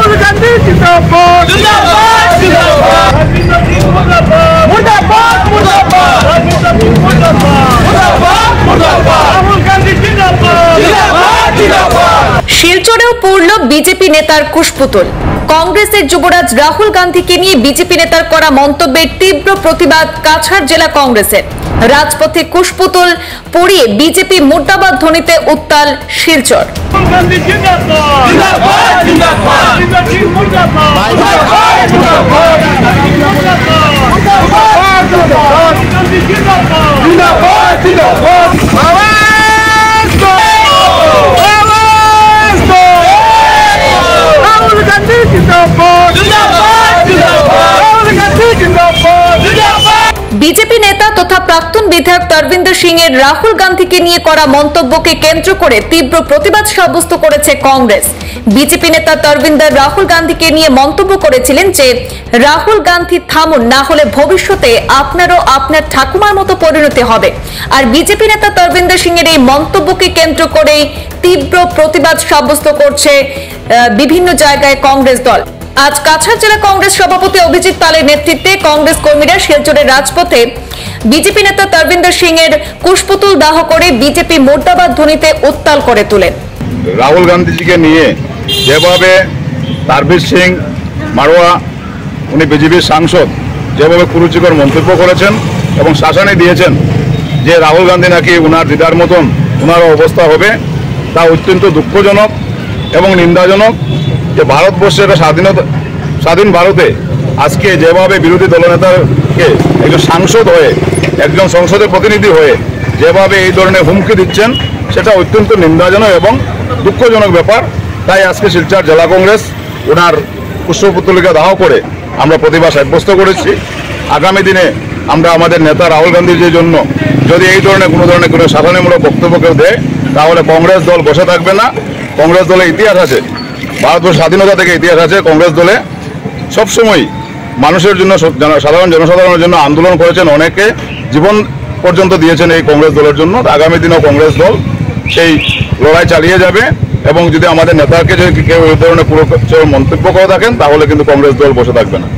রাহুল গান্ধী জিন্দাবাদ জিন্দাবাদ জিন্দাবাদ মুর্দাবাদ মুর্দাবাদ রাহুল গান্ধী জিন্দাবাদ জিন্দাবাদ জিন্দাবাদ। শিলচরেও পড়ল বিজেপি নেতার কুশপুতুল। কংগ্রেসের যুবরাজ রাহুল গান্ধীকে নিয়ে বিজেপি নেতার করা মন্তব্যের তীব্র প্রতিবাদ কাছাড় জেলা কংগ্রেসের। রাজপথে কুশপুতুল পড়িয়ে বিজেপি মুর্দাবাদ ধ্বনিতে উত্তাল শিলচর। বিজেপি নেতা তথা প্রাক্তন বিধায়ক তরবিন্দর সিং এর রাহুল গান্ধীকে নিয়ে করা মন্তব্যকে কেন্দ্র করে তীব্র প্রতিবাদ সাব্যস্ত করেছে কংগ্রেস। বিজেপি নেতা তরবিন্দর রাহুল গান্ধীকে নিয়ে মন্তব্য করেছিলেন যে রাহুল গান্ধী থামুন, না হলে ভবিষ্যতে আপনারও আপনার ঠাকুমার মতো পরিণতি হবে। আর বিজেপি নেতা তরবিন্দর সিং এর এই মন্তব্যকে কেন্দ্র করেই তীব্র প্রতিবাদ সাব্যস্ত করছে বিভিন্ন জায়গায় কংগ্রেস দল। আজ কাছাড় জেলা কংগ্রেস সভাপতি অভিজিৎ পালের নেতৃত্বে কংগ্রেস কর্মীরা শিলচরের রাজপথে বিজেপি নেতা তরবিন্দর সিং এর কুশপুতুল দাহ করে বিজেপি মুর্দাবাদ ধ্বনিতে উত্তাল করে তোলেন। রাহুল গান্ধীজিকে নিয়ে যেভাবে তারবির সিং মারোয়া উনি বিজেপির সাংসদ যেভাবে কুরুচিকর মন্তব্য করেছেন এবং শাসানি দিয়েছেন যে রাহুল গান্ধী নাকি উনার দিদার মতন উনারও অবস্থা হবে, তা অত্যন্ত দুঃখজনক এবং নিন্দাজনক। যে ভারতবর্ষের একটা স্বাধীন ভারতে আজকে যেভাবে বিরোধী দলনেতাকে একজন সাংসদ হয়ে একজন সংসদের প্রতিনিধি হয়ে যেভাবে এই ধরনের হুমকি দিচ্ছেন, সেটা অত্যন্ত নিন্দাজনক এবং দুঃখজনক ব্যাপার। তাই আজকে শিলচর জেলা কংগ্রেস ওনার পুষ্পপুতলিকা দাহ করে আমরা প্রতিবাদ সাব্যস্ত করেছি। আগামী দিনে আমরা আমাদের নেতা রাহুল গান্ধীর জন্য যদি এই ধরনের কোনো শাসনমূলক বক্তব্য কেউ দেয়, তাহলে কংগ্রেস দল বসে থাকবে না। কংগ্রেস দলের ইতিহাস আছে, ভারতবর্ষ স্বাধীনতা থেকে ইতিহাস আছে। কংগ্রেস দলে সবসময় মানুষের জন্য, সাধারণ জনসাধারণের জন্য আন্দোলন করেছেন, অনেকে জীবন পর্যন্ত দিয়েছেন এই কংগ্রেস দলের জন্য। আগামী দিনেও কংগ্রেস দল সেই লড়াই চালিয়ে যাবে এবং যদি আমাদের নেতাকে যদি কেউ এই ধরনের পুরো মন্তব্য করে থাকেন, তাহলে কিন্তু কংগ্রেস দল বসে থাকবে না।